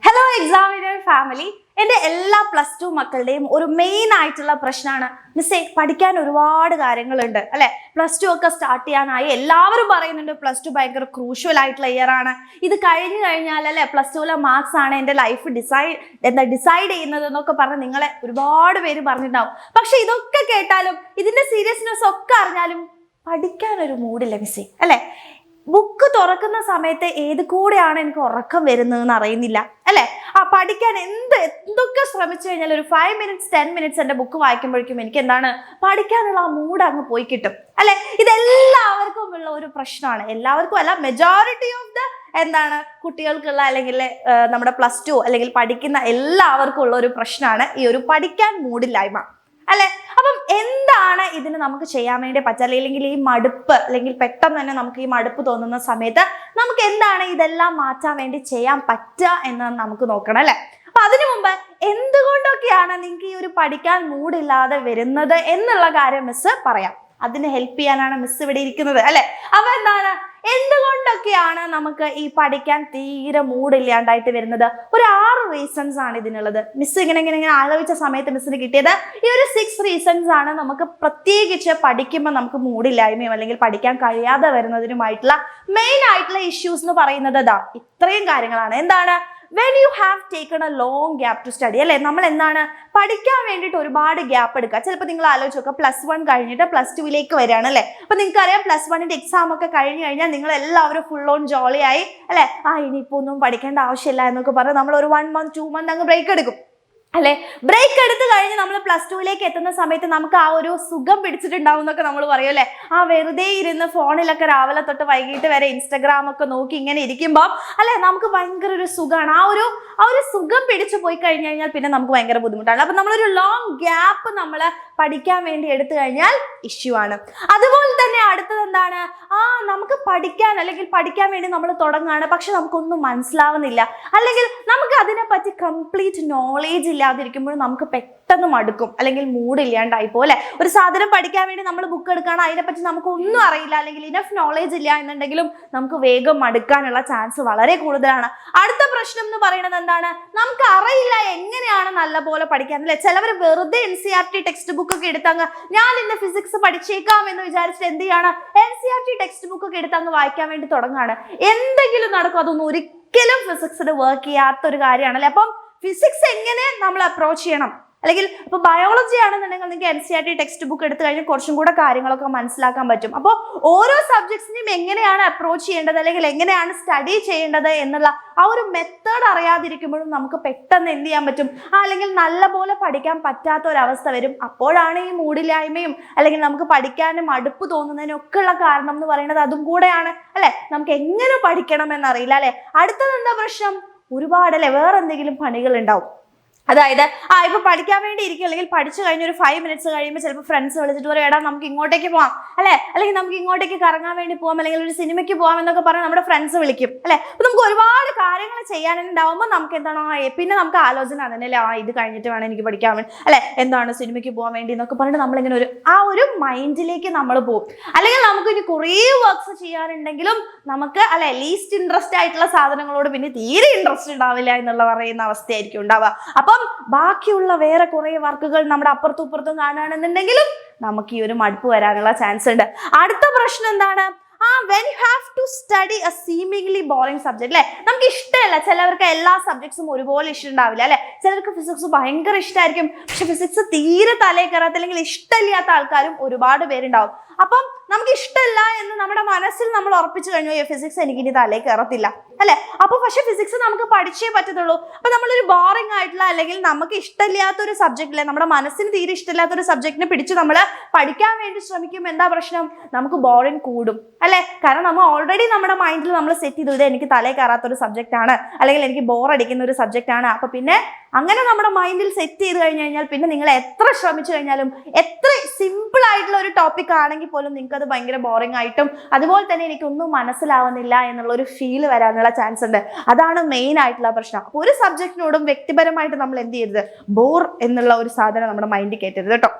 Hello examiner family. എൻ്റെ എല്ലാ +2 മക്കളുടെയും ഒരു മെയിൻ ആയിട്ടുള്ള പ്രശ്നമാണ് മിസ്സേ പഠിക്കാൻ ഒരുപാട് കാര്യങ്ങളുണ്ട് അല്ലേ. +2 ഒക്കെ സ്റ്റാർട്ട് ചെയ്യാനായി എല്ലാവരും പറയുന്നുണ്ട് +2 ഭയങ്കര ക്രൂഷ്യൽ ആയിട്ടുള്ള ഇയർ ആണ്. ഇത് കഴിഞ്ഞു കഴിഞ്ഞാൽ അല്ലേ +2ലെ മാർക്സ് ആണ് എൻ്റെ ലൈഫ് ഡിസൈഡ് ചെയ്യുന്നത് എന്നൊക്കെ പറഞ്ഞ് നിങ്ങളെ ഒരുപാട് പേര് പറഞ്ഞിട്ടുണ്ടാവും. പക്ഷെ ഇതൊക്കെ കേട്ടാലും ഇതിന്റെ സീരിയസ്നെസ് ഒക്കെ അറിഞ്ഞാലും പഠിക്കാനൊരു മൂഡില്ല മിസ്സേ അല്ലേ. ബുക്ക് തുറക്കുന്ന സമയത്ത് ഏത് കൂടെയാണ് എനിക്ക് ഉറക്കം വരുന്നതെന്ന് അറിയുന്നില്ല അല്ലെ. പഠിക്കാൻ എന്തൊക്കെ ശ്രമിച്ചു കഴിഞ്ഞാൽ ഒരു 5 minutes 10 minutes എൻ്റെ ബുക്ക് വായിക്കുമ്പോഴേക്കും എനിക്ക് എന്താണ് പഠിക്കാനുള്ള ആ മൂഡ് അങ്ങ് പോയി കിട്ടും അല്ലെ. ഇതെല്ലാവർക്കും ഉള്ള ഒരു പ്രശ്നമാണ്. എല്ലാവർക്കും അല്ല, മെജോറിറ്റി ഓഫ് ദ എന്താണ് കുട്ടികൾക്കുള്ള അല്ലെങ്കിൽ നമ്മുടെ +2 അല്ലെങ്കിൽ പഠിക്കുന്ന എല്ലാവർക്കും ഉള്ള ഒരു പ്രശ്നമാണ് ഈ ഒരു പഠിക്കാൻ മൂഡില്ലായ്മ അല്ലെ. അപ്പം എന്താണ് ഇതിന് നമുക്ക് ചെയ്യാൻ വേണ്ടി പറ്റുക, അല്ലെങ്കിൽ ഈ മടുപ്പ് അല്ലെങ്കിൽ പെട്ടെന്ന് തന്നെ നമുക്ക് ഈ മടുപ്പ് തോന്നുന്ന സമയത്ത് നമുക്ക് എന്താണ് ഇതെല്ലാം മാറ്റാൻ വേണ്ടി ചെയ്യാൻ പറ്റുക എന്ന് നമുക്ക് നോക്കണം അല്ലെ. അപ്പൊ അതിനു മുമ്പ് എന്തുകൊണ്ടൊക്കെയാണ് നിങ്ങൾക്ക് ഈ ഒരു പഠിക്കാൻ മൂഡില്ലാതെ വരുന്നത് എന്നുള്ള കാര്യം മിസ് പറയാം. അതിന് ഹെൽപ്പ് ചെയ്യാനാണ് മിസ് ഇവിടെ ഇരിക്കുന്നത് അല്ലെ. അപ്പൊ എന്താണ്, എന്തുകൊണ്ടൊക്കെയാണ് നമുക്ക് ഈ പഠിക്കാൻ തീരെ മൂഡില്ലാണ്ടായിട്ട് വരുന്നത്? ഒരു 6 റീസൺസ് ആണ് ഇതിനുള്ളത്. മിസ് ഇങ്ങനെ ആലോചിച്ച സമയത്ത് മിസ്സിന് കിട്ടിയത് ഈ ഒരു 6 റീസൺസ് ആണ്. നമുക്ക് പ്രത്യേകിച്ച് പഠിക്കുമ്പോൾ നമുക്ക് മൂഡില്ലായ്മയും അല്ലെങ്കിൽ പഠിക്കാൻ കഴിയാതെ വരുന്നതിനുമായിട്ടുള്ള മെയിൻ ആയിട്ടുള്ള ഇഷ്യൂസ് എന്ന് പറയുന്നത് ഇത്രയും കാര്യങ്ങളാണ്. എന്താണ്? when you have taken a long gap to study അല്ലെ. നമ്മൾ എന്താണ് പഠിക്കാൻ വേണ്ടിയിട്ട് ഒരുപാട് ഗ്യാപ്പ് എടുക്കുക. ചിലപ്പോൾ നിങ്ങൾ ആലോചിച്ച് നോക്കുക, +1 കഴിഞ്ഞിട്ട് +2ലേക്ക് വരികയാണ് അല്ലെ. അപ്പൊ നിങ്ങൾക്ക് അറിയാം +1ന്റെ എക്സാം ഒക്കെ കഴിഞ്ഞു കഴിഞ്ഞാൽ നിങ്ങൾ എല്ലാവരും ഫുൾ ഓൺ ജോളിയായി അല്ലെ. ഇനിയിപ്പോ ഒന്നും പഠിക്കേണ്ട ആവശ്യമില്ല എന്നൊക്കെ പറഞ്ഞ് നമ്മൾ ഒരു 1 month 2 month അങ്ങ് ബ്രേക്ക് എടുക്കും അല്ലെ. ബ്രേക്ക് എടുത്ത് കഴിഞ്ഞ് നമ്മൾ +2ലേക്ക് എത്തുന്ന സമയത്ത് നമുക്ക് ആ ഒരു സുഖം പിടിച്ചിട്ടുണ്ടാവും എന്നൊക്കെ നമ്മൾ പറയും അല്ലെ. വെറുതെ ഇരുന്ന് ഫോണിലൊക്കെ രാവിലെ തൊട്ട് വൈകിട്ട് വരെ ഇൻസ്റ്റഗ്രാം ഒക്കെ നോക്കി ഇങ്ങനെ ഇരിക്കുമ്പോൾ അല്ലെ നമുക്ക് ഭയങ്കര ഒരു സുഖമാണ്. ആ ഒരു സുഖം പിടിച്ചു പോയി കഴിഞ്ഞു കഴിഞ്ഞാൽ പിന്നെ നമുക്ക് ഭയങ്കര ബുദ്ധിമുട്ടാണ്. അപ്പൊ നമ്മളൊരു ലോങ് ഗ്യാപ്പ് നമ്മൾ പഠിക്കാൻ വേണ്ടി എടുത്തു കഴിഞ്ഞാൽ ഇഷ്യൂ ആണ്. അതുപോലെ തന്നെ അടുത്തത് എന്താണ്, നമുക്ക് പഠിക്കാൻ അല്ലെങ്കിൽ പഠിക്കാൻ വേണ്ടി നമ്മൾ തുടങ്ങുകയാണ്, പക്ഷെ നമുക്കൊന്നും മനസ്സിലാവുന്നില്ല അല്ലെങ്കിൽ നമുക്ക് അതിനെപ്പറ്റി കംപ്ലീറ്റ് നോളേജ് ഇല്ലാതിരിക്കുമ്പോൾ നമുക്ക് പെട്ടെന്ന് മടുക്കും അല്ലെങ്കിൽ മൂഡ് ഇല്ലാണ്ടായി പോലെ. ഒരു സാധനം പഠിക്കാൻ വേണ്ടി നമ്മൾ ബുക്ക് എടുക്കുകയാണ്, അതിനെപ്പറ്റി നമുക്ക് ഒന്നും അറിയില്ല അല്ലെങ്കിൽ ഇനഫ് നോളേജ് ഇല്ല എന്നുണ്ടെങ്കിലും നമുക്ക് വേഗം മടുക്കാനുള്ള ചാൻസ് വളരെ കൂടുതലാണ്. അടുത്ത പ്രശ്നം എന്ന് പറയുന്നത് എന്താണ്, നമുക്ക് അറിയില്ല എങ്ങനെയാണ് നല്ലപോലെ പഠിക്കാൻ അല്ലെ. ചിലവർ വെറുതെ NCERT ടെക്സ്റ്റ് ബുക്ക് ഒക്കെ എടുത്തങ്ങ് ഞാൻ ഇന്ന് ഫിസിക്സ് പഠിച്ചേക്കാം എന്ന് വിചാരിച്ചിട്ട് എന്ത് ചെയ്യാണ്, NCERT ടെക്സ്റ്റ് ബുക്ക് ഒക്കെ എടുത്തങ്ങ് വായിക്കാൻ വേണ്ടി തുടങ്ങുകയാണ്. എന്തെങ്കിലും നടക്കും? അതൊന്നും ഒരിക്കലും ഫിസിക്സിന് വർക്ക് ചെയ്യാത്തൊരു കാര്യമാണല്ലേ. അപ്പം ഫിസിക്സ് എങ്ങനെ നമ്മൾ അപ്രോച്ച് ചെയ്യണം, അല്ലെങ്കിൽ ഇപ്പൊ ബയോളജി ആണെന്നുണ്ടെങ്കിൽ നിങ്ങൾക്ക് NCERT ടെക്സ്റ്റ് ബുക്ക് എടുത്തു കഴിഞ്ഞാൽ കുറച്ചും കൂടെ കാര്യങ്ങളൊക്കെ മനസ്സിലാക്കാൻ പറ്റും. അപ്പോൾ ഓരോ സബ്ജക്ട്സിനെയും എങ്ങനെയാണ് അപ്രോച്ച് ചെയ്യേണ്ടത് അല്ലെങ്കിൽ എങ്ങനെയാണ് സ്റ്റഡി ചെയ്യേണ്ടത് എന്നുള്ള ആ ഒരു മെത്തേഡ് അറിയാതിരിക്കുമ്പോഴും നമുക്ക് പെട്ടെന്ന് എന്ത് ചെയ്യാൻ പറ്റും, അല്ലെങ്കിൽ നല്ലപോലെ പഠിക്കാൻ പറ്റാത്ത ഒരവസ്ഥ വരും. അപ്പോഴാണ് ഈ മൂഡില്ലായ്മയും അല്ലെങ്കിൽ നമുക്ക് പഠിക്കാനും മടുപ്പ് തോന്നുന്നതിനും ഒക്കെ ഉള്ള കാരണം എന്ന് പറയുന്നത് അതും കൂടെയാണ് അല്ലെ. നമുക്ക് എങ്ങനെ പഠിക്കണം എന്നറിയില്ല അല്ലെ. അടുത്തത് എന്താ പ്രശ്നം, ഒരുപാട് അല്ലെ വേറെ എന്തെങ്കിലും പണികൾ ഉണ്ടാവും. അതായത് ഇപ്പൊ പഠിക്കാൻ വേണ്ടി ഇരിക്കും, അല്ലെങ്കിൽ പഠിച്ചു കഴിഞ്ഞ ഒരു 5 minutes കഴിയുമ്പോൾ ചിലപ്പോൾ ഫ്രണ്ട്സ് വിളിച്ചിട്ട് പറയും എടാ നമുക്ക് ഇങ്ങോട്ടേക്ക് പോവാം അല്ലെ, അല്ലെങ്കിൽ നമുക്ക് ഇങ്ങോട്ടേക്ക് കറങ്ങാൻ വേണ്ടി പോവാം, അല്ലെങ്കിൽ ഒരു സിനിമയ്ക്ക് പോവാം എന്നൊക്കെ പറഞ്ഞ് നമ്മുടെ ഫ്രണ്ട്സ് വിളിക്കും അല്ലെ. അപ്പൊ നമുക്ക് ഒരുപാട് കാര്യങ്ങൾ ചെയ്യാനുണ്ടാവുമ്പോൾ നമുക്ക് എന്താണ് പിന്നെ നമുക്ക് ആലോചന അതന്നെയല്ലേ, ഇത് കഴിഞ്ഞിട്ട് വേണം എനിക്ക് പഠിക്കാൻ വേണ്ടി അല്ലെ, എന്താണ് സിനിമയ്ക്ക് പോകാൻ വേണ്ടി എന്നൊക്കെ പറഞ്ഞിട്ട് നമ്മളിങ്ങനെ ഒരു മൈൻഡിലേക്ക് നമ്മൾ പോകും. അല്ലെങ്കിൽ നമുക്ക് ഇനി കുറേ വർക്ക്സ് ചെയ്യാനുണ്ടെങ്കിലും നമുക്ക് അല്ലെ ലീസ്റ്റ് ഇൻട്രസ്റ്റ് ആയിട്ടുള്ള സാധനങ്ങളോട് പിന്നെ തീരെ ഇൻട്രസ്റ്റ് ഉണ്ടാവില്ല എന്നുള്ള പറയുന്ന അവസ്ഥയായിരിക്കും ഉണ്ടാവുക. അപ്പം ബാക്കിയുള്ള വേറെ കുറെ വർക്കുകൾ നമ്മുടെ അപ്പുറത്തും ഇപ്പുറത്തും കാണുകയാണെന്നുണ്ടെങ്കിലും നമുക്ക് ഈ ഒരു മടുപ്പ് വരാനുള്ള ചാൻസ് ഉണ്ട്. അടുത്ത പ്രശ്നം എന്താണ്, when you have to study a seemingly boring subject അല്ലെ. നമുക്ക് ഇഷ്ടമല്ല, ചിലവർക്ക് എല്ലാ സബ്ജക്ട്സും ഒരുപോലെ ഇഷ്ടം ഉണ്ടാവില്ല അല്ലെ. ചിലർക്ക് ഫിസിക്സ് ഭയങ്കര ഇഷ്ടമായിരിക്കും, പക്ഷെ ഫിസിക്സ് തീരെ തലയിൽ കയറാത്ത അല്ലെങ്കിൽ ഇഷ്ടമില്ലാത്ത ആൾക്കാരും ഒരുപാട് പേരുണ്ടാവും. അപ്പം നമുക്ക് ഇഷ്ടമല്ല എന്ന് നമ്മുടെ മനസ്സിൽ നമ്മൾ ഉറപ്പിച്ചു കഴിഞ്ഞു, ഫിസിക്സ് എനിക്ക് ഇനി തലയിൽ കയറത്തില്ല അല്ലെ. അപ്പൊ പക്ഷെ ഫിസിക്സ് നമുക്ക് പഠിച്ചേ പറ്റത്തുള്ളൂ. അപ്പൊ നമ്മളൊരു ബോറിംഗ് ആയിട്ടുള്ള അല്ലെങ്കിൽ നമുക്ക് ഇഷ്ടമില്ലാത്ത ഒരു സബ്ജക്റ്റിലെ നമ്മുടെ മനസ്സിന് തീരെ ഇഷ്ടമില്ലാത്ത ഒരു സബ്ജക്റ്റിനെ പിടിച്ച് നമ്മൾ പഠിക്കാൻ വേണ്ടി ശ്രമിക്കും. എന്താ പ്രശ്നം, നമുക്ക് ബോറിംഗ് കൂടും അല്ലെ. കാരണം നമ്മൾ ഓൾറെഡി നമ്മുടെ മൈൻഡിൽ നമ്മൾ സെറ്റ് ചെയ്തു ഇത് എനിക്ക് തലയിൽ കയറാത്ത ഒരു സബ്ജക്റ്റ് ആണ് അല്ലെങ്കിൽ എനിക്ക് ബോർ അടിക്കുന്ന ഒരു സബ്ജക്റ്റ് ആണ്. അപ്പൊ പിന്നെ അങ്ങനെ നമ്മുടെ മൈൻഡിൽ സെറ്റ് ചെയ്ത് കഴിഞ്ഞു കഴിഞ്ഞാൽ പിന്നെ നിങ്ങൾ എത്ര ശ്രമിച്ചു കഴിഞ്ഞാലും എത്ര സിമ്പിൾ ആയിട്ടുള്ള ഒരു ടോപ്പിക് ആണെങ്കിൽ പോലും നിങ്ങൾക്ക് അത് ഭയങ്കര ബോറിംഗ് ആയിട്ടും അതുപോലെ തന്നെ എനിക്കൊന്നും മനസ്സിലാവുന്നില്ല എന്നുള്ള ഒരു ഫീൽ വരാനുള്ള ചാൻസ് ഉണ്ട്. അതാണ് മെയിൻ ആയിട്ടുള്ള പ്രശ്നം. അപ്പൊ ഒരു സബ്ജക്റ്റിനോടും വ്യക്തിപരമായിട്ട് നമ്മൾ എന്ത് ചെയ്യരുത്, ബോർ എന്നുള്ള ഒരു സാധനം നമ്മുടെ മൈൻഡിൽ കയറ്റരുത് കേട്ടോ.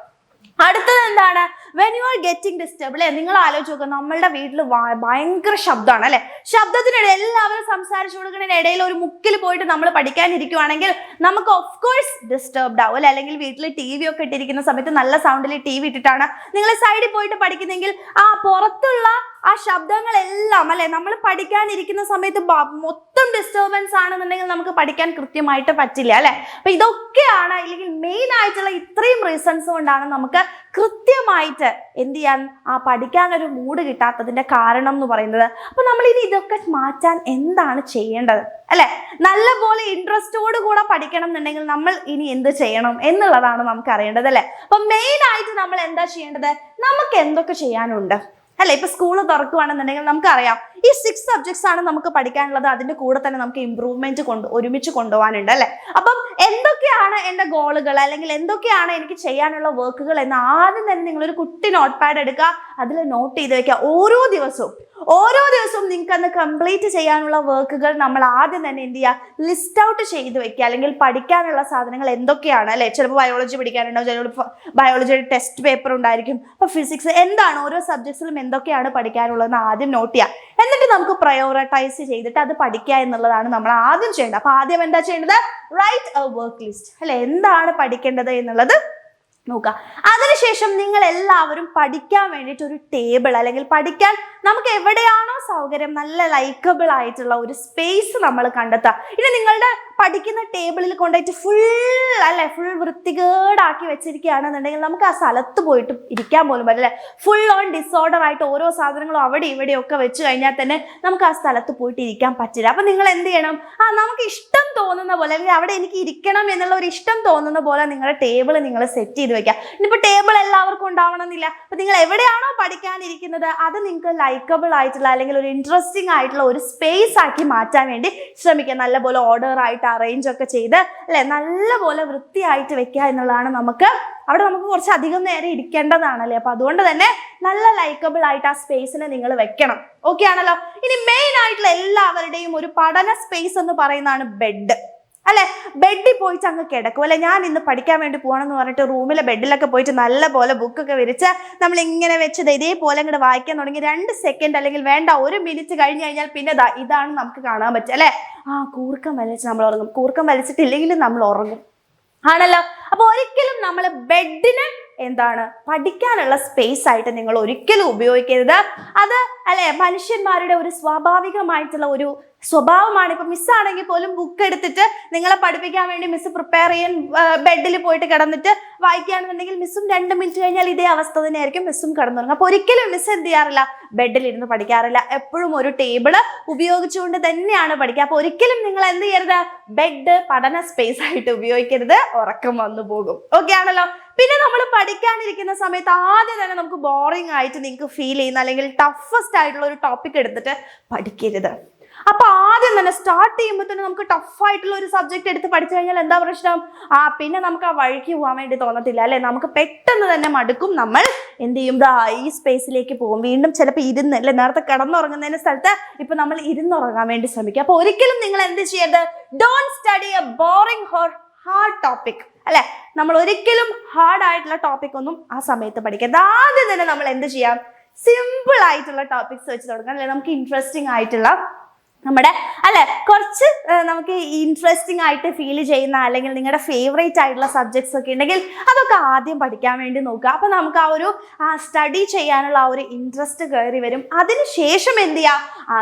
അടുത്തത് എന്താണ്, when you are getting disturb അല്ലെ, നിങ്ങൾ ആലോചിച്ച് നോക്കുക, നമ്മളുടെ വീട്ടിൽ ഭയങ്കര ശബ്ദമാണ് അല്ലെ, ശബ്ദത്തിനിടെ എല്ലാവരും സംസാരിച്ചു കൊടുക്കുന്നതിന് ഇടയിൽ ഒരു മുക്കിൽ പോയിട്ട് നമ്മൾ പഠിക്കാനിരിക്കുവാണെങ്കിൽ നമുക്ക് ഓഫ് കോഴ്സ് ഡിസ്റ്റർബ്ഡ് ആവും അല്ലെ. അല്ലെങ്കിൽ വീട്ടിൽ TV ഒക്കെ ഇട്ടിരിക്കുന്ന സമയത്ത് നല്ല സൗണ്ടിൽ TV ഇട്ടിട്ടാണ് നിങ്ങൾ സൈഡിൽ പോയിട്ട് പഠിക്കുന്നെങ്കിൽ ആ പുറത്തുള്ള ആ ശബ്ദങ്ങളെല്ലാം അല്ലെ നമ്മൾ പഠിക്കാനിരിക്കുന്ന സമയത്ത് മൊത്തം ഡിസ്റ്റർബൻസ് ആണെന്നുണ്ടെങ്കിൽ നമുക്ക് പഠിക്കാൻ കൃത്യമായിട്ട് പറ്റില്ല അല്ലെ. അപ്പൊ ഇതൊക്കെയാണ് അല്ലെങ്കിൽ മെയിൻ ആയിട്ടുള്ള ഇത്രയും റീസൺസ് കൊണ്ടാണ് നമുക്ക് കൃത്യമായിട്ട് എന്ത് ചെയ്യാൻ പഠിക്കാൻ ഒരു മൂഡ് കിട്ടാത്തതിന്റെ കാരണം എന്ന് പറയുന്നത്. അപ്പൊ നമ്മൾ ഇനി ഇതൊക്കെ മാറ്റാൻ എന്താണ് ചെയ്യേണ്ടത് അല്ലെ? നല്ലപോലെ ഇൻട്രസ്റ്റോട് കൂടെ പഠിക്കണം എന്നുണ്ടെങ്കിൽ നമ്മൾ ഇനി എന്ത് ചെയ്യണം എന്നുള്ളതാണ് നമുക്ക് അറിയേണ്ടത് അല്ലെ. അപ്പൊ മെയിൻ ആയിട്ട് നമ്മൾ എന്താ ചെയ്യേണ്ടത്, നമുക്ക് എന്തൊക്കെ ചെയ്യാനുണ്ട് അല്ലെ. ഇപ്പൊ സ്കൂൾ തുറക്കുകയാണെന്നുണ്ടെങ്കിൽ നമുക്കറിയാം ഈ 6 സബ്ജക്ട്സ് ആണ് നമുക്ക് പഠിക്കാനുള്ളത്. അതിന്റെ കൂടെ തന്നെ നമുക്ക് ഇമ്പ്രൂവ്മെന്റ് ഒരുമിച്ച് കൊണ്ടുപോകാനുണ്ട് അല്ലെ. അപ്പം എന്തൊക്കെയാണ് എൻ്റെ ഗോളുകൾ അല്ലെങ്കിൽ എന്തൊക്കെയാണ് എനിക്ക് ചെയ്യാനുള്ള വർക്കുകൾ എന്ന് ആദ്യം തന്നെ നിങ്ങളൊരു കുട്ടി നോട്ട് പാഡ് എടുക്കുക, അതിൽ നോട്ട് ചെയ്ത് വെക്കുക. ഓരോ ദിവസവും നിങ്ങൾക്ക് അന്ന് കംപ്ലീറ്റ് ചെയ്യാനുള്ള വർക്കുകൾ നമ്മൾ ആദ്യം തന്നെ എന്ത് ചെയ്യുക, ലിസ്റ്റ് ഔട്ട് ചെയ്ത് വെക്കുക. അല്ലെങ്കിൽ പഠിക്കാനുള്ള സാധനങ്ങൾ എന്തൊക്കെയാണ് അല്ലെ. ചിലപ്പോൾ ബയോളജി പഠിക്കാനുണ്ടാവും, ചിലപ്പോൾ ബയോളജിയുടെ ടെസ്റ്റ് പേപ്പർ ഉണ്ടായിരിക്കും. അപ്പൊ ഫിസിക്സ് എന്താണ്, ഓരോ സബ്ജക്ട്സിലും എന്തൊക്കെയാണ് പഠിക്കാനുള്ളതെന്ന് ആദ്യം നോട്ട് ചെയ്യുക. എന്നിട്ട് നമുക്ക് പ്രയോറിറ്റൈസ് ചെയ്തിട്ട് അത് പഠിക്കുക എന്നുള്ളതാണ് നമ്മൾ ആദ്യം ചെയ്യേണ്ടത്. അപ്പൊ ആദ്യം എന്താ ചെയ്യേണ്ടത്, റൈറ്റ് എ വർക്ക് ലിസ്റ്റ് അല്ലെ. എന്താണ് പഠിക്കേണ്ടത് എന്നുള്ളത് നോക്കുക. അതിനുശേഷം നിങ്ങൾ എല്ലാവരും പഠിക്കാൻ വേണ്ടിയിട്ട് ഒരു ടേബിൾ അല്ലെങ്കിൽ പഠിക്കാൻ നമുക്ക് എവിടെയാണോ സൗകര്യം നല്ല ലൈക്കബിൾ ആയിട്ടുള്ള ഒരു സ്പേസ് നമ്മൾ കണ്ടെത്തുക. ഇനി നിങ്ങളുടെ പഠിക്കുന്ന ടേബിളിൽ കൊണ്ടുപോയിട്ട് ഫുൾ വൃത്തികേടാക്കി വെച്ചിരിക്കുകയാണെന്നുണ്ടെങ്കിൽ നമുക്ക് ആ സ്ഥലത്ത് പോയിട്ട് ഇരിക്കാൻ പോലും പറ്റില്ല. ഫുൾ ഓൺ ഡിസോർഡർ ആയിട്ട് ഓരോ സാധനങ്ങളും അവിടെ ഇവിടെയൊക്കെ വെച്ച് കഴിഞ്ഞാൽ തന്നെ നമുക്ക് ആ സ്ഥലത്ത് പോയിട്ട് ഇരിക്കാൻ പറ്റില്ല. അപ്പൊ നിങ്ങൾ എന്ത് ചെയ്യണം, നമുക്ക് ഇഷ്ടം തോന്നുന്ന പോലെ അല്ലെങ്കിൽ അവിടെ എനിക്ക് ഇരിക്കണം എന്നുള്ള ഒരു ഇഷ്ടം തോന്നുന്ന പോലെ നിങ്ങളുടെ ടേബിൾ നിങ്ങൾ സെറ്റ് ചെയ്ത് വെക്കുക. ഇനിയിപ്പോൾ ടേബിൾ എല്ലാവർക്കും ഉണ്ടാവണമെന്നില്ല. അപ്പൊ നിങ്ങൾ എവിടെയാണോ പഠിക്കാനിരിക്കുന്നത് അത് നിങ്ങൾക്ക് ലൈക്കബിൾ ആയിട്ടുള്ള അല്ലെങ്കിൽ ഒരു ഇൻട്രസ്റ്റിംഗ് ആയിട്ടുള്ള ഒരു സ്പേസ് ആക്കി മാറ്റാൻ വേണ്ടി ശ്രമിക്കുക. നല്ലപോലെ ഓർഡർ ആയിട്ട് അറേഞ്ച് ഒക്കെ ചെയ്ത് അല്ലെ നല്ലപോലെ വൃത്തിയായിട്ട് വെക്കുക എന്നുള്ളതാണ്. അവിടെ നമുക്ക് കുറച്ച് അധികം നേരം ഇരിക്കേണ്ടതാണല്ലേ. അപ്പൊ അതുകൊണ്ട് തന്നെ നല്ല ലൈക്കബിൾ ആയിട്ട് ആ സ്പേസിനെ നിങ്ങൾ വെക്കണം. ഓക്കെ ആണല്ലോ. ഇനി മെയിൻ ആയിട്ടുള്ള എല്ലാവരുടെയും ഒരു പഠന സ്പേസ് എന്ന് പറയുന്നതാണ് ബെഡ് അല്ലെ. ബെഡിൽ പോയിട്ട് അങ്ങ് കിടക്കും അല്ലെ. ഞാൻ ഇന്ന് പഠിക്കാൻ വേണ്ടി പോകണമെന്ന് പറഞ്ഞിട്ട് റൂമിലെ ബെഡിലൊക്കെ പോയിട്ട് നല്ല പോലെ ബുക്കൊക്കെ വിരിച്ച് നമ്മൾ ഇങ്ങനെ വെച്ചത് ഇതേപോലെ അങ്ങോട്ട് വായിക്കാൻ തുടങ്ങി 2 സെക്കൻഡ് അല്ലെങ്കിൽ വേണ്ട 1 മിനിറ്റ് കഴിഞ്ഞ് കഴിഞ്ഞാൽ പിന്നെ ഇതാണ് നമുക്ക് കാണാൻ പറ്റുക അല്ലെ. കൂർക്കം വലിച്ച് നമ്മൾ ഉറങ്ങും. കൂർക്കം വലിച്ചിട്ടില്ലെങ്കിലും നമ്മൾ ഉറങ്ങും ആണല്ലോ. അപ്പൊ ഒരിക്കലും നമ്മൾ ബെഡിന് എന്താണ് പഠിക്കാനുള്ള സ്പേസ് ആയിട്ട് നിങ്ങൾ ഒരിക്കലും ഉപയോഗിക്കരുത്. അത് അല്ലെ മനുഷ്യന്മാരുടെ ഒരു സ്വാഭാവികമായിട്ടുള്ള ഒരു സ്വഭാവമാണ്. ഇപ്പൊ മിസ്സാണെങ്കിൽ പോലും ബുക്ക് എടുത്തിട്ട് നിങ്ങളെ പഠിപ്പിക്കാൻ വേണ്ടി മിസ് പ്രിപ്പയർ ചെയ്യാൻ ബെഡിൽ പോയിട്ട് കിടന്നിട്ട് വായിക്കുകയാണെന്നുണ്ടെങ്കിൽ മിസ്സും 2 മിനിറ്റ് കഴിഞ്ഞാൽ ഇതേ അവസ്ഥ തന്നെയായിരിക്കും, മിസ്സും കിടന്നുറങ്ങും. അപ്പൊ ഒരിക്കലും മിസ് എന്ത് ചെയ്യാറില്ല, ബെഡിലിരുന്ന് പഠിക്കാറില്ല. എപ്പോഴും ഒരു ടേബിള് ഉപയോഗിച്ചുകൊണ്ട് തന്നെയാണ് പഠിക്കുക. അപ്പൊ ഒരിക്കലും നിങ്ങൾ എന്ത് ചെയ്യരുത്, ബെഡ് പഠന സ്പേസ് ആയിട്ട് ഉപയോഗിക്കരുത്, ഉറക്കം വന്നു പോകും. ഓക്കെ ആണല്ലോ. പിന്നെ നമ്മൾ പഠിക്കാനിരിക്കുന്ന സമയത്ത് ആദ്യം തന്നെ നമുക്ക് ബോറിംഗ് ആയിട്ട് നിങ്ങൾക്ക് ഫീൽ ചെയ്യുന്ന അല്ലെങ്കിൽ ടഫസ്റ്റ് ആയിട്ടുള്ള ഒരു ടോപ്പിക് എടുത്തിട്ട് പഠിക്കരുത്. അപ്പൊ ആദ്യം തന്നെ സ്റ്റാർട്ട് ചെയ്യുമ്പോൾ തന്നെ നമുക്ക് ടഫായിട്ടുള്ള ഒരു സബ്ജക്ട് എടുത്ത് പഠിച്ചു കഴിഞ്ഞാൽ എന്താ പ്രശ്നം, പിന്നെ നമുക്ക് ആ വഴിക്ക് പോകാൻ വേണ്ടി തോന്നത്തില്ല അല്ലെ. നമുക്ക് പെട്ടെന്ന് തന്നെ മടുക്കും. നമ്മൾ എന്ത് ചെയ്യും, ഈ സ്പേസിലേക്ക് പോകും. വീണ്ടും ചിലപ്പോൾ ഇരുന്ന് അല്ലെ, നേരത്തെ കിടന്നുറങ്ങുന്നതിന്റെ സ്ഥലത്ത് ഇപ്പൊ നമ്മൾ ഇരുന്നുറങ്ങാൻ വേണ്ടി ശ്രമിക്കുക. അപ്പൊ ഒരിക്കലും നിങ്ങൾ എന്ത് ചെയ്യരുത്, don't study A boring or hard topic അല്ലെ. നമ്മൾ ഒരിക്കലും ഹാർഡ് ആയിട്ടുള്ള ടോപ്പിക് ഒന്നും ആ സമയത്ത് പഠിക്കരുത്. ആദ്യം തന്നെ നമ്മൾ എന്ത് ചെയ്യാം, സിമ്പിൾ ആയിട്ടുള്ള ടോപ്പിക്സ് വെച്ച് തുടങ്ങാം അല്ലെ. നമുക്ക് ഇൻട്രസ്റ്റിംഗ് ആയിട്ടുള്ള നമ്മുടെ അല്ലെ കുറച്ച് നമുക്ക് ഇൻട്രസ്റ്റിംഗ് ആയിട്ട് ഫീൽ ചെയ്യുന്ന അല്ലെങ്കിൽ നിങ്ങളുടെ ഫേവറേറ്റ് ആയിട്ടുള്ള സബ്ജക്ട്സ് ഒക്കെ ഉണ്ടെങ്കിൽ അതൊക്കെ ആദ്യം പഠിക്കാൻ വേണ്ടി നോക്കുക. അപ്പൊ നമുക്ക് ആ ഒരു സ്റ്റഡി ചെയ്യാനുള്ള ആ ഒരു ഇൻട്രസ്റ്റ് കയറി വരും. അതിനുശേഷം എന്ത് ചെയ്യാം,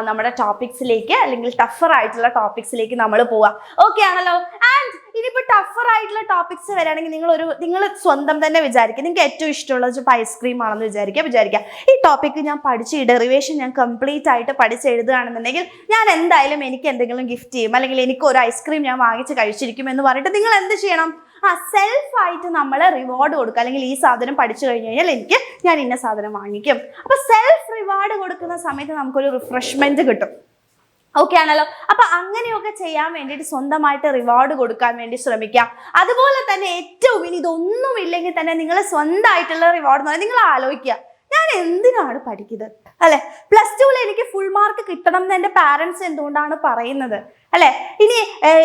നമ്മുടെ ടോപ്പിക്സിലേക്ക് അല്ലെങ്കിൽ ടഫർ ആയിട്ടുള്ള ടോപ്പിക്സിലേക്ക് നമ്മൾ പോവാം. ഓക്കെ ആണല്ലോ. ആൻഡ് ഇനിയിപ്പോൾ ടഫർ ആയിട്ടുള്ള ടോപ്പിക്സ് വരികയാണെങ്കിൽ നിങ്ങൾ സ്വന്തം തന്നെ വിചാരിക്കുക, നിങ്ങൾക്ക് ഏറ്റവും ഇഷ്ടമുള്ളത് ഇപ്പോൾ ഐസ്ക്രീം ആണെന്ന് വിചാരിക്കുക ഈ ടോപ്പിക്ക് ഞാൻ പഠിച്ച് ഈ ഡെറിവേഷൻ ഞാൻ കംപ്ലീറ്റ് ആയിട്ട് പഠിച്ചെഴുതുകയാണെന്നുണ്ടെങ്കിൽ ഞാൻ എന്തായാലും എനിക്ക് എന്തെങ്കിലും ഗിഫ്റ്റ് ചെയ്യും അല്ലെങ്കിൽ എനിക്ക് ഒരു ഐസ്ക്രീം ഞാൻ വാങ്ങിച്ച് കഴിച്ചിരിക്കും എന്ന് പറഞ്ഞിട്ട് നിങ്ങൾ എന്ത് ചെയ്യണം, സെൽഫായിട്ട് നമ്മൾ റിവാർഡ് കൊടുക്കുക. അല്ലെങ്കിൽ ഈ സാധനം പഠിച്ചു കഴിഞ്ഞ് കഴിഞ്ഞാൽ ഞാൻ ഇന്ന സാധനം വാങ്ങിക്കും. അപ്പൊ സെൽഫ് റിവാർഡ് കൊടുക്കുന്ന സമയത്ത് നമുക്കൊരു റിഫ്രഷ്മെന്റ് കിട്ടും. ഓക്കെ ആണല്ലോ. അപ്പൊ അങ്ങനെയൊക്കെ ചെയ്യാൻ വേണ്ടിയിട്ട് സ്വന്തമായിട്ട് റിവാർഡ് കൊടുക്കാൻ വേണ്ടി ശ്രമിക്കാം. അതുപോലെ തന്നെ ഏറ്റവും ഇനി ഇതൊന്നും ഇല്ലെങ്കിൽ തന്നെ നിങ്ങൾ സ്വന്തമായിട്ടുള്ള റിവാർഡ് എന്ന് പറഞ്ഞാൽ നിങ്ങൾ ആലോചിക്കുക, ഞാൻ എന്തിനാണ് പഠിക്കുന്നത് അല്ലെ? പ്ലസ് ടുവിൽ എനിക്ക് ഫുൾ മാർക്ക് കിട്ടണം എന്ന് എൻ്റെ പാരൻസ് എന്തുകൊണ്ടാണ് പറയുന്നത് അല്ലെ? ഇനി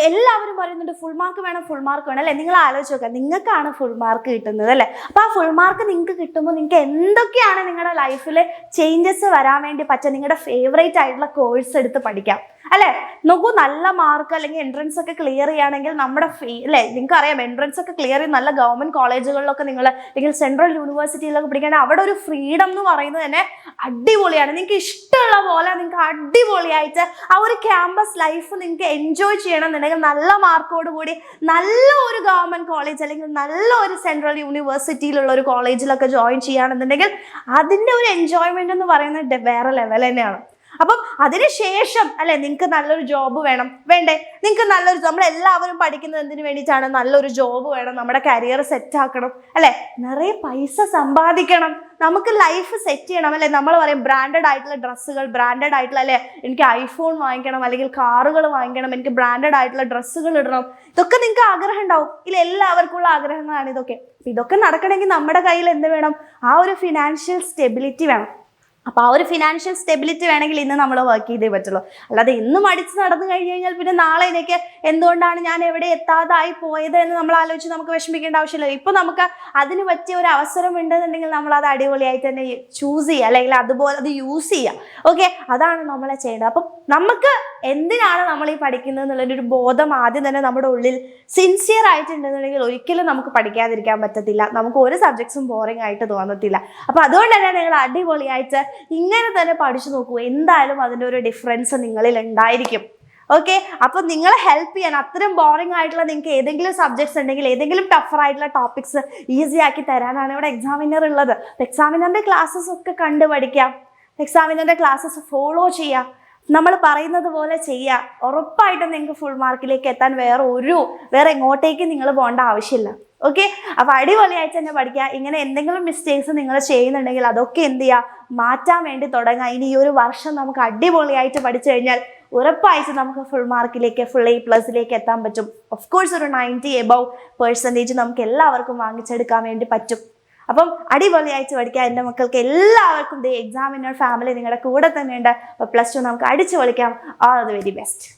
എല്ലാവരും പറയുന്നുണ്ട് ഫുൾ മാർക്ക് വേണം, ഫുൾ മാർക്ക് വേണം അല്ലെ? നിങ്ങൾ ആലോചിച്ച് നോക്കുക, നിങ്ങൾക്കാണ് ഫുൾ മാർക്ക് കിട്ടുന്നത് അല്ലെ? അപ്പൊ ആ ഫുൾ മാർക്ക് നിങ്ങൾക്ക് കിട്ടുമ്പോൾ നിങ്ങൾക്ക് എന്തൊക്കെയാണ് നിങ്ങളുടെ ലൈഫിൽ ചേഞ്ചസ് വരാൻ വേണ്ടി പറ്റുക? നിങ്ങളുടെ ഫേവറേറ്റ് ആയിട്ടുള്ള കോഴ്സ് എടുത്ത് പഠിക്കാം അല്ലെ? നോക്കൂ, നല്ല മാർക്ക് അല്ലെങ്കിൽ എൻട്രൻസ് ഒക്കെ ക്ലിയർ ചെയ്യുകയാണെങ്കിൽ നമ്മുടെ അല്ലെ, നിങ്ങൾക്ക് അറിയാം എൻട്രൻസ് ഒക്കെ ക്ലിയർ ചെയ്ത് നല്ല ഗവൺമെന്റ് കോളേജുകളിലൊക്കെ നിങ്ങൾ അല്ലെങ്കിൽ സെൻട്രൽ യൂണിവേഴ്സിറ്റിയിലൊക്കെ പഠിക്കുകയാണെങ്കിൽ അവിടെ ഒരു ഫ്രീഡം എന്ന് പറയുന്നത് തന്നെ അടിപൊളിയാണ്. നിങ്ങൾക്ക് ഇഷ്ടമുള്ള പോലെ നിങ്ങൾക്ക് അടിപൊളിയായിട്ട് ആ ഒരു ക്യാമ്പസ് ലൈഫ് നിങ്ങൾക്ക് എൻജോയ് ചെയ്യണമെന്നുണ്ടെങ്കിൽ നല്ല മാർക്കോട് കൂടി നല്ല ഒരു ഗവൺമെന്റ് കോളേജ് അല്ലെങ്കിൽ നല്ല ഒരു സെൻട്രൽ യൂണിവേഴ്സിറ്റിയിലുള്ള ഒരു കോളേജിലൊക്കെ ജോയിൻ ചെയ്യുകയാണെന്നുണ്ടെങ്കിൽ അതിൻ്റെ ഒരു എൻജോയ്മെന്റ് എന്ന് പറയുന്നത് വേറെ ലെവൽ തന്നെയാണ്. അപ്പം അതിനുശേഷം അല്ലെ നിങ്ങൾക്ക് നല്ലൊരു ജോബ് വേണം, വേണ്ടേ? നിങ്ങൾക്ക് നല്ലൊരു, നമ്മളെല്ലാവരും പഠിക്കുന്നത് എന്തിനു വേണ്ടിയിട്ടാണ്? നല്ലൊരു ജോബ് വേണം, നമ്മുടെ കരിയർ സെറ്റ് ആക്കണം അല്ലെ? നിറയെ പൈസ സമ്പാദിക്കണം, നമുക്ക് ലൈഫ് സെറ്റ് ചെയ്യണം അല്ലെ? നമ്മൾ പറയും ബ്രാൻഡഡ് ആയിട്ടുള്ള ഡ്രസ്സുകൾ, ബ്രാൻഡഡ് ആയിട്ടുള്ള അല്ലെ, എനിക്ക് ഐഫോൺ വാങ്ങിക്കണം അല്ലെങ്കിൽ കാറുകൾ വാങ്ങിക്കണം, എനിക്ക് ബ്രാൻഡഡ് ആയിട്ടുള്ള ഡ്രസ്സുകൾ ഇടണം, ഇതൊക്കെ നിങ്ങൾക്ക് ആഗ്രഹം ഉണ്ടാവും ഇല്ല? എല്ലാവർക്കും ഉള്ള ആഗ്രഹങ്ങളാണ് ഇതൊക്കെ. ഇതൊക്കെ നടക്കണമെങ്കിൽ നമ്മുടെ കയ്യിൽ എന്ത് വേണം? ആ ഒരു ഫിനാൻഷ്യൽ സ്റ്റെബിലിറ്റി വേണം. അപ്പോൾ ആ ഒരു ഫിനാൻഷ്യൽ സ്റ്റെബിലിറ്റി വേണമെങ്കിൽ ഇന്ന് നമ്മൾ വർക്ക് ചെയ്തേ പറ്റുള്ളൂ. അല്ലാതെ ഇന്ന് മടിച്ച് നടന്നു കഴിഞ്ഞ് കഴിഞ്ഞാൽ പിന്നെ നാളെ എനിക്ക് എന്തുകൊണ്ടാണ് ഞാൻ എവിടെ എത്താതായി പോയത് എന്ന് നമ്മൾ ആലോചിച്ച് നമുക്ക് വിഷമിക്കേണ്ട ആവശ്യമില്ല. ഇപ്പൊ നമുക്ക് അതിന് പറ്റിയ ഒരു അവസരം ഉണ്ടെന്നുണ്ടെങ്കിൽ നമ്മൾ അത് അടിപൊളിയായിട്ട് തന്നെ ചൂസ് ചെയ്യുക അല്ലെങ്കിൽ അതുപോലെ അത് യൂസ് ചെയ്യുക. ഓക്കെ, അതാണ് നമ്മളെ ചെയ്യേണ്ടത്. അപ്പം നമുക്ക് എന്തിനാണ് നമ്മൾ ഈ പഠിക്കുന്നത് എന്നുള്ളൊരു ബോധം ആദ്യം തന്നെ നമ്മുടെ ഉള്ളിൽ സിൻസിയർ ആയിട്ടുണ്ടെന്നുണ്ടെങ്കിൽ ഒരിക്കലും നമുക്ക് പഠിക്കാതിരിക്കാൻ പറ്റത്തില്ല. നമുക്ക് ഒരു സബ്ജക്ട്സും ബോറിംഗ് ആയിട്ട് തോന്നത്തില്ല. അപ്പൊ അതുകൊണ്ട് തന്നെ നിങ്ങൾ അടിപൊളിയായിട്ട് ഇങ്ങനെ തന്നെ പഠിച്ചു നോക്കൂ. എന്തായാലും അതിൻ്റെ ഒരു ഡിഫറൻസ് നിങ്ങളിൽ ഉണ്ടായിരിക്കും. ഓക്കെ, അപ്പൊ നിങ്ങളെ ഹെൽപ്പ് ചെയ്യാൻ അത്രയും ബോറിംഗ് ആയിട്ടുള്ള നിങ്ങൾക്ക് ഏതെങ്കിലും സബ്ജക്ട്സ് ഉണ്ടെങ്കിൽ ഏതെങ്കിലും ടഫർ ആയിട്ടുള്ള ടോപ്പിക്സ് ഈസി ആക്കി തരാനാണ് ഇവിടെ എക്സാമിനർ ഉള്ളത്. എക്സാമിനറിന്റെ ക്ലാസ്സസ് ഒക്കെ കണ്ട് പഠിക്കാം, എക്സാമിനറിന്റെ ക്ലാസ്സസ് ഫോളോ ചെയ്യാം, നമ്മൾ പറയുന്നത് പോലെ ചെയ്യുക. ഉറപ്പായിട്ടും നിങ്ങൾക്ക് ഫുൾ മാർക്കിലേക്ക് എത്താൻ വേറെ എങ്ങോട്ടേക്ക് നിങ്ങൾ പോകേണ്ട ആവശ്യമില്ല. ഓക്കെ, അപ്പൊ അടിപൊളിയായിട്ട് തന്നെ പഠിക്കുക. ഇങ്ങനെ എന്തെങ്കിലും മിസ്റ്റേക്സ് നിങ്ങൾ ചെയ്യുന്നുണ്ടെങ്കിൽ അതൊക്കെ എന്ത് ചെയ്യുക, മാറ്റാൻ വേണ്ടി തുടങ്ങുക. ഇനി ഈ ഒരു വർഷം നമുക്ക് അടിപൊളിയായിട്ട് പഠിച്ചു കഴിഞ്ഞാൽ ഉറപ്പായിട്ട് നമുക്ക് ഫുൾ മാർക്കിലേക്ക്, ഫുൾ A+ എത്താൻ പറ്റും. ഓഫ് കോഴ്സ് ഒരു 90% നമുക്ക് എല്ലാവർക്കും വാങ്ങിച്ചെടുക്കാൻ വേണ്ടി പറ്റും. അപ്പം അടിപൊളിയായിട്ട് പഠിക്കുക. എൻ്റെ മക്കൾക്ക് എല്ലാവർക്കും എക്സാമിനർ ഫാമിലി നിങ്ങളുടെ കൂടെ തന്നെ ഉണ്ട്. അപ്പോൾ +2 നമുക്ക് അടിച്ചു പൊളിക്കാം. All the very best.